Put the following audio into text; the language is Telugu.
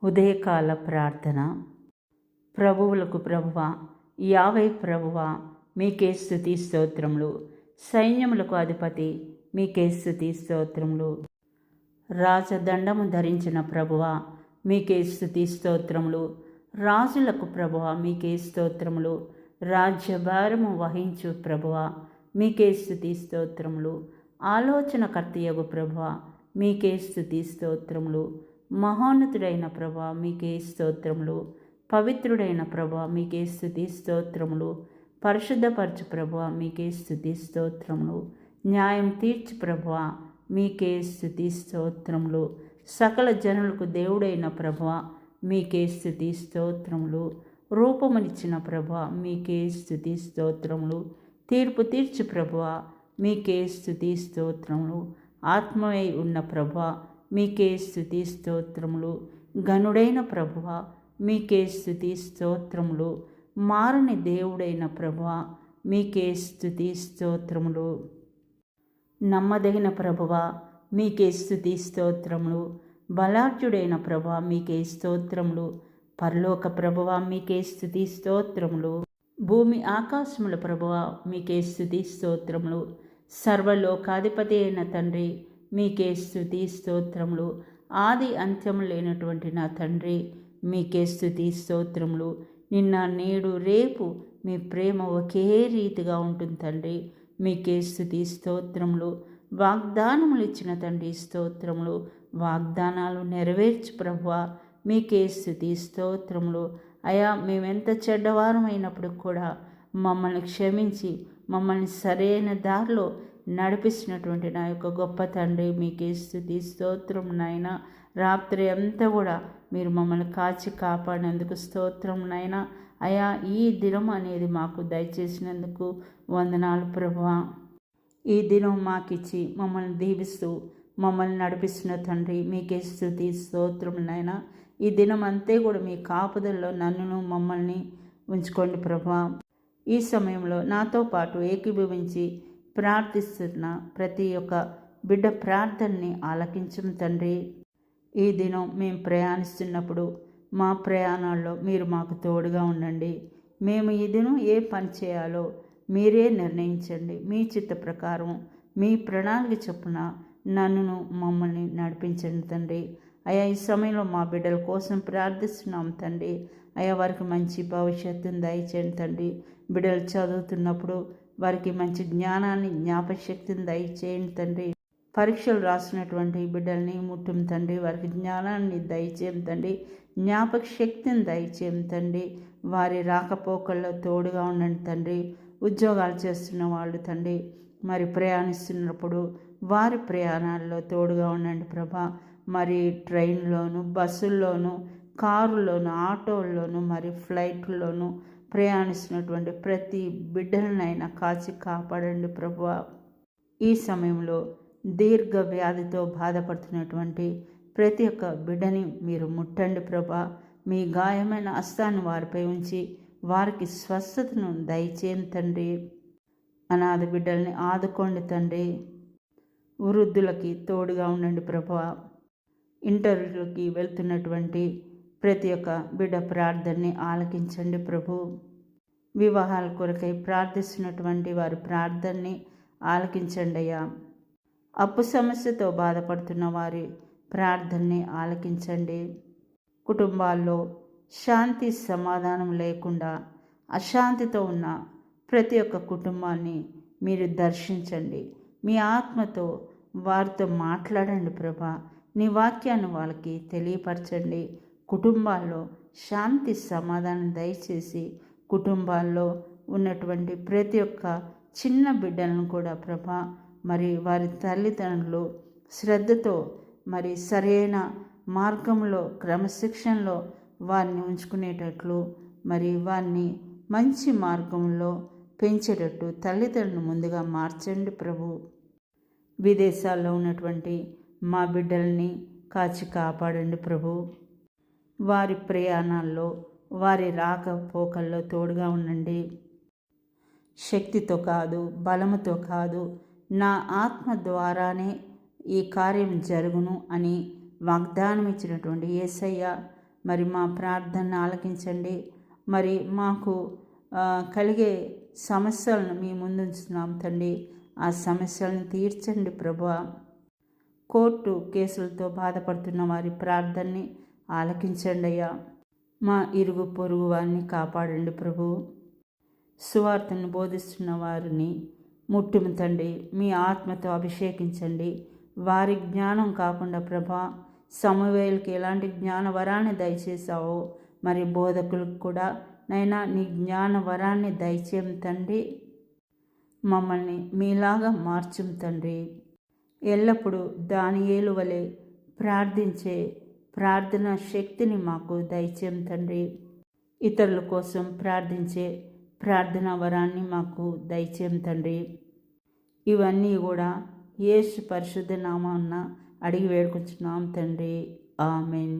ఉదయకాల ప్రార్థన. ప్రభువులకు ప్రభువా, యావే ప్రభువా, మీకే స్తుతి స్తోత్రములు. సైన్యములకు అధిపతి, మీకే స్తుతి స్తోత్రములు. రాజదండము ధరించిన ప్రభువా, మీకే స్తుతి స్తోత్రములు. రాజులకు ప్రభువా, మీకే స్తోత్రములు. రాజ్యభారము వహించు ప్రభువా, మీకే స్తుతి స్తోత్రములు. ఆలోచనకర్తయగు ప్రభువా, మీకే స్తుతి స్తోత్రములు. మహోన్నతుడైన ప్రభా, మీకే స్తోత్రములు. పవిత్రుడైన ప్రభా, మీకే స్తుతి స్తోత్రములు. పరిశుద్ధపరచు ప్రభా, మీకే స్తుతి స్తోత్రములు. న్యాయం తీర్చు ప్రభా, మీకే స్తుతి స్తోత్రములు. సకల జనులకు దేవుడైన ప్రభా, మీకే స్తుతి స్తోత్రములు. రూపమునిచ్చిన ప్రభా, మీకే స్తుతి స్తోత్రములు. తీర్పు తీర్చు ప్రభా, మీకే స్తుతి స్తోత్రములు. ఆత్మవై ఉన్న ప్రభా, మీకే స్తుతి స్తోత్రములు. గనుడైన ప్రభువా, మీకే స్తుతి స్తోత్రములు. మారని దేవుడైన ప్రభువా, మీకే స్తుతి స్తోత్రములు. నమ్మదగిన ప్రభువా, మీకే స్తుతి స్తోత్రములు. బలాఢ్యుడైన ప్రభువా, మీకే స్తోత్రములు. పరలోక ప్రభువా, మీకే స్తుతి స్తోత్రములు. భూమి ఆకాశముల ప్రభువా, మీకే స్తుతి స్తోత్రములు. సర్వలోకాధిపతి అయిన తండ్రి, మీకే స్తుతి స్తోత్రములు. ఆది అంత్యము లేనటువంటి నా తండ్రి, మీకే స్తుతి స్తోత్రములు. నిన్న నేడు రేపు మీ ప్రేమ ఒకే రీతిగా ఉంటుంది తండ్రి, మీకే స్తుతి స్తోత్రములు. వాగ్దానములు ఇచ్చిన తండ్రి స్తోత్రములు. వాగ్దానాలు నెరవేర్చు ప్రభువా, మీకే స్తుతి స్తోత్రములు. అయా, మేమెంత చెడ్డవారమైనప్పుడు కూడా మమ్మల్ని క్షమించి మమ్మల్ని సరైన దారిలో నడిపిస్తున్నటువంటి నా యొక్క గొప్ప తండ్రి, మీకే స్తుతి స్తోత్రం నాయన. రాత్రి అంతా కూడా మీరు మమ్మల్ని కాచి కాపాడినందుకు స్తోత్రం నాయన. అయా, ఈ దినం అనేది మాకు దయచేసినందుకు వందనాలు ప్రభువా. ఈ దినం మాకిచ్చి మమ్మల్ని దీవిస్తూ మమ్మల్ని నడిపిస్తున్న తండ్రి, మీకే స్తుతి స్తోత్రం నాయన. ఈ దినం అంతే కూడా మీ కాపుదల్లో నన్నును మమ్మల్ని ఉంచుకోండి ప్రభువా. ఈ సమయంలో నాతో పాటు ఏకీభవించి ప్రార్థిస్తున్న ప్రతి ఒక్క బిడ్డ ప్రార్థనని ఆలకించం తండ్రి. ఈ దినం మేము ప్రయాణిస్తున్నప్పుడు మా ప్రయాణాల్లో మీరు మాకు తోడుగా ఉండండి. మేము ఈ దినం ఏ పని చేయాలో మీరే నిర్ణయించండి. మీ చిత్త ప్రకారం మీ ప్రణాళిక చొప్పున నన్ను మమ్మల్ని నడిపించండి తండ్రి. అయా, ఈ సమయంలో మా బిడ్డల కోసం ప్రార్థిస్తున్నాం తండ్రి. అయా, వారికి మంచి భవిష్యత్తును దయచేయండి తండ్రి. బిడ్డలు చదువుతున్నప్పుడు వారికి మంచి జ్ఞానాన్ని, జ్ఞాపశక్తిని దయచేయండి తండ్రి. పరీక్షలు రాసినటువంటి బిడ్డల్ని ముట్టుం తండ్రి, వారికి జ్ఞానాన్ని దయచేయండి తండ్రి. జ్ఞాపక శక్తిని దయచేయండి తండ్రి. వారి రాకపోకల్లో తోడుగా ఉండండి తండ్రి. ఉద్యోగాలు చేస్తున్న వాళ్ళు తండ్రి, మరి ప్రయాణిస్తున్నప్పుడు వారి ప్రయాణాల్లో తోడుగా ఉండండి ప్రభా. మరి ట్రైన్లోను, బస్సుల్లోను, కారుల్లోను, ఆటోల్లోను, మరి ఫ్లైట్లోను ప్రయాణిస్తున్నటువంటి ప్రతి బిడ్డలనైనా కాచి కాపాడండి ప్రభువా. ఈ సమయంలో దీర్ఘ వ్యాధితో బాధపడుతున్నటువంటి ప్రతి ఒక్క బిడ్డని మీరు ముట్టండి ప్రభా. మీ గాయమైన హస్తాన్ని వారిపై ఉంచి వారికి స్వస్థతను దయచేయండి తండ్రి. అనాథ బిడ్డల్ని ఆదుకోండి తండ్రి. వృద్ధులకి తోడుగా ఉండండి ప్రభువా. ఇంటర్వ్యూకి వెళ్తున్నటువంటి ప్రతి ఒక్క బిడ్డ ప్రార్థనని ఆలకించండి ప్రభు. వివాహాల కొరకై ప్రార్థిస్తున్నటువంటి వారి ప్రార్థనని ఆలకించండి అయ్యా. అప్పు సమస్యతో బాధపడుతున్న వారి ప్రార్థనని ఆలకించండి. కుటుంబాల్లో శాంతి సమాధానం లేకుండా అశాంతితో ఉన్న ప్రతి ఒక్క కుటుంబాన్ని మీరు దర్శించండి. మీ ఆత్మతో వారితో మాట్లాడండి ప్రభా. నీ వాక్యాన్ని వాళ్ళకి తెలియపరచండి. కుటుంబాల్లో శాంతి సమాధానం దయచేసి కుటుంబాల్లో ఉన్నటువంటి ప్రతి ఒక్క చిన్న బిడ్డలను కూడా ప్రభా, మరి వారి తల్లిదండ్రులు శ్రద్ధతో మరి సరైన మార్గంలో క్రమశిక్షణలో వారిని ఉంచుకునేటట్లు, మరి వారిని మంచి మార్గంలో పెంచేటట్టు తల్లిదండ్రులు ముందుగా మార్చండి ప్రభు. విదేశాల్లో ఉన్నటువంటి మా బిడ్డల్ని కాచి కాపాడండి ప్రభు. వారి ప్రయాణాల్లో, వారి రాకపోకల్లో తోడుగా ఉండండి. శక్తితో కాదు, బలముతో కాదు, నా ఆత్మ ద్వారానే ఈ కార్యం జరుగును అని వాగ్దానం ఇచ్చినటువంటి యేసయ్య, మరి మా ప్రార్థన ఆలకించండి. మరి మాకు కలిగే సమస్యలను మీ ముందు ఉంచుతున్నాం తండ్రి. ఆ సమస్యలను తీర్చండి ప్రభువా. కోర్టు కేసులతో బాధపడుతున్న వారి ప్రార్థనని ఆలకించండి అయ్యా. మా ఇరుగు పొరుగు వారిని కాపాడండి ప్రభు. సువార్తను బోధిస్తున్న వారిని ముట్టుము తండ్రి. మీ ఆత్మతో అభిషేకించండి. వారి జ్ఞానం కాకుండా ప్రభా, సమూయేలుకి ఎలాంటి జ్ఞాన వరాన్ని దయచేసావో మరి బోధకులకు కూడా నైనా నీ జ్ఞాన వరాన్ని దయచేయం తండ్రి. మమ్మల్ని మీలాగా మార్చుం తండ్రి. ఎల్లప్పుడూ దానియేలు వలె ప్రార్థించే ప్రార్థన శక్తిని మాకు దయచేయం తండ్రి. ఇతరుల కోసం ప్రార్థించే ప్రార్థనా వరాన్ని మాకు దయచేయం తండ్రి. ఇవన్నీ కూడా యేసు పరిశుద్ధ నామాన అడిగి వేడుకుంటున్నాం తండ్రి. ఆమెన్.